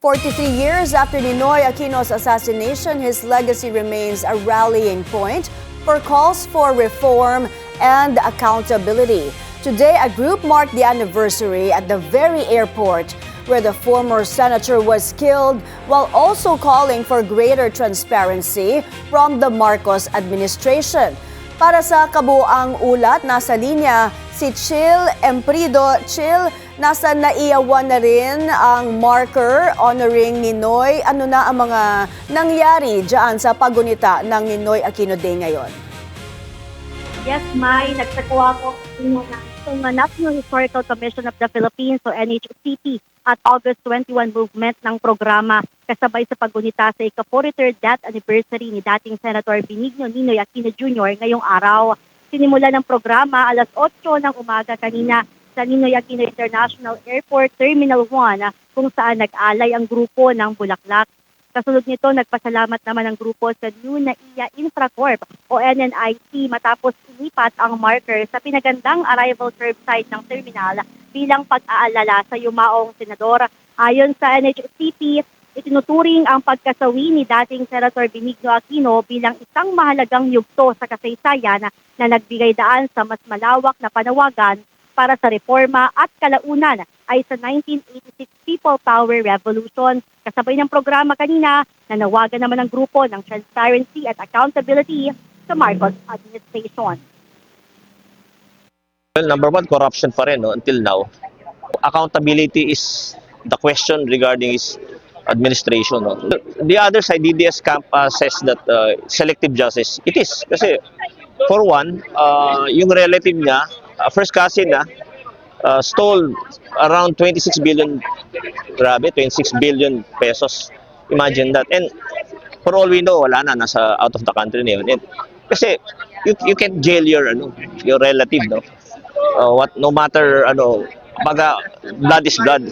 43 years after Ninoy Aquino's assassination, his legacy remains a rallying point for calls for reform and accountability. Today, a group marked the anniversary at the very airport where the former senator was killed, while also calling for greater transparency from the Marcos administration. Para sa kabuang ulat, nasa linya si Chil Emprido. Chil, nasa naiyawan na rin ang marker honoring Ninoy. Ano na ang mga nangyari dyan sa pagunita ng Ninoy Aquino Day ngayon? Yes, May, nagsagawa ko ng National Historical Commission of the Philippines o NHCP at August 21 movement ng programa kasabay sa pagunita sa ika-43rd death anniversary ni dating Senator Benigno Ninoy Aquino Jr. ngayong araw. Sinimula ng programa alas 8 ng umaga kanina sa Ninoy Aquino International Airport Terminal 1 kung saan nag-alay ang grupo ng Bulaklak. Kasunod nito, nagpasalamat naman ang grupo sa New NAIA Infracorp o NNIC matapos inipat ang marker sa pinagandang arrival curbside ng terminal bilang pag-aalala sa yumaong senador. Ayon sa NHCP, itinuturing ang pagkasawi ni dating Senator Benigno Aquino bilang isang mahalagang yugto sa kasaysayan na nagbigay daan sa mas malawak na panawagan para sa reforma at kalaunan ay sa 1986 People Power Revolution. Kasabay ng programa kanina, nanawagan naman ang grupo ng transparency at accountability sa Marcos administration. Well, number one, corruption pa rin until now. Accountability is the question regarding his administration. The other side, DDS camp says that selective justice, it is. Kasi for one, yung relative niya, first cousin stole around 26 billion, grabe, 26 billion pesos. Imagine that. And for all we know, wala na, nasa out of the country na yun. And, kasi you can jail your relative, no? No matter baga, blood is blood.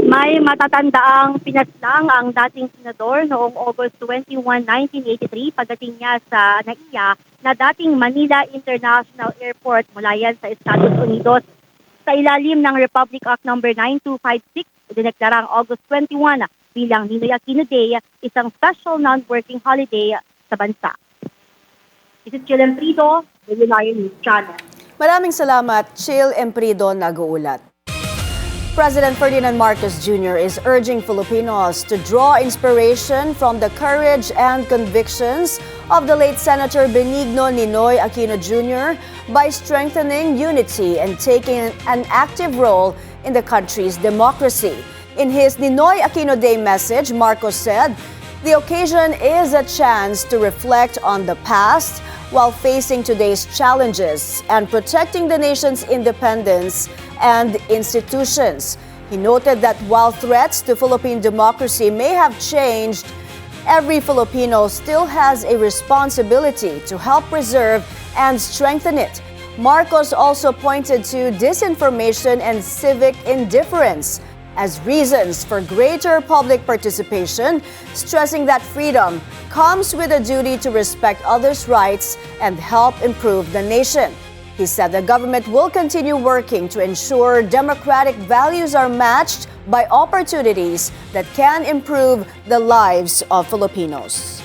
May matatandaang pinaslang ang dating senador noong August 21, 1983 pagdating niya sa NAIA na dating Manila International Airport mula yan sa Estados Unidos. Sa ilalim ng Republic Act No. 9256, idineklara ang August 21 bilang Ninoy Aquino Day, isang special non-working holiday sa bansa. This is Chil Emprido, the Lion News Channel. Maraming salamat, Chil Emprido, nag-uulat. President Ferdinand Marcos Jr. is urging Filipinos to draw inspiration from the courage and convictions of the late Senator Benigno Ninoy Aquino Jr. by strengthening unity and taking an active role in the country's democracy. In his Ninoy Aquino Day message, Marcos said, "The occasion is a chance to reflect on the past while facing today's challenges and protecting the nation's independence and institutions." He noted that while threats to Philippine democracy may have changed, every Filipino still has a responsibility to help preserve and strengthen it. Marcos also pointed to disinformation and civic indifference as reasons for greater public participation, stressing that freedom comes with a duty to respect others' rights and help improve the nation. He said the government will continue working to ensure democratic values are matched by opportunities that can improve the lives of Filipinos.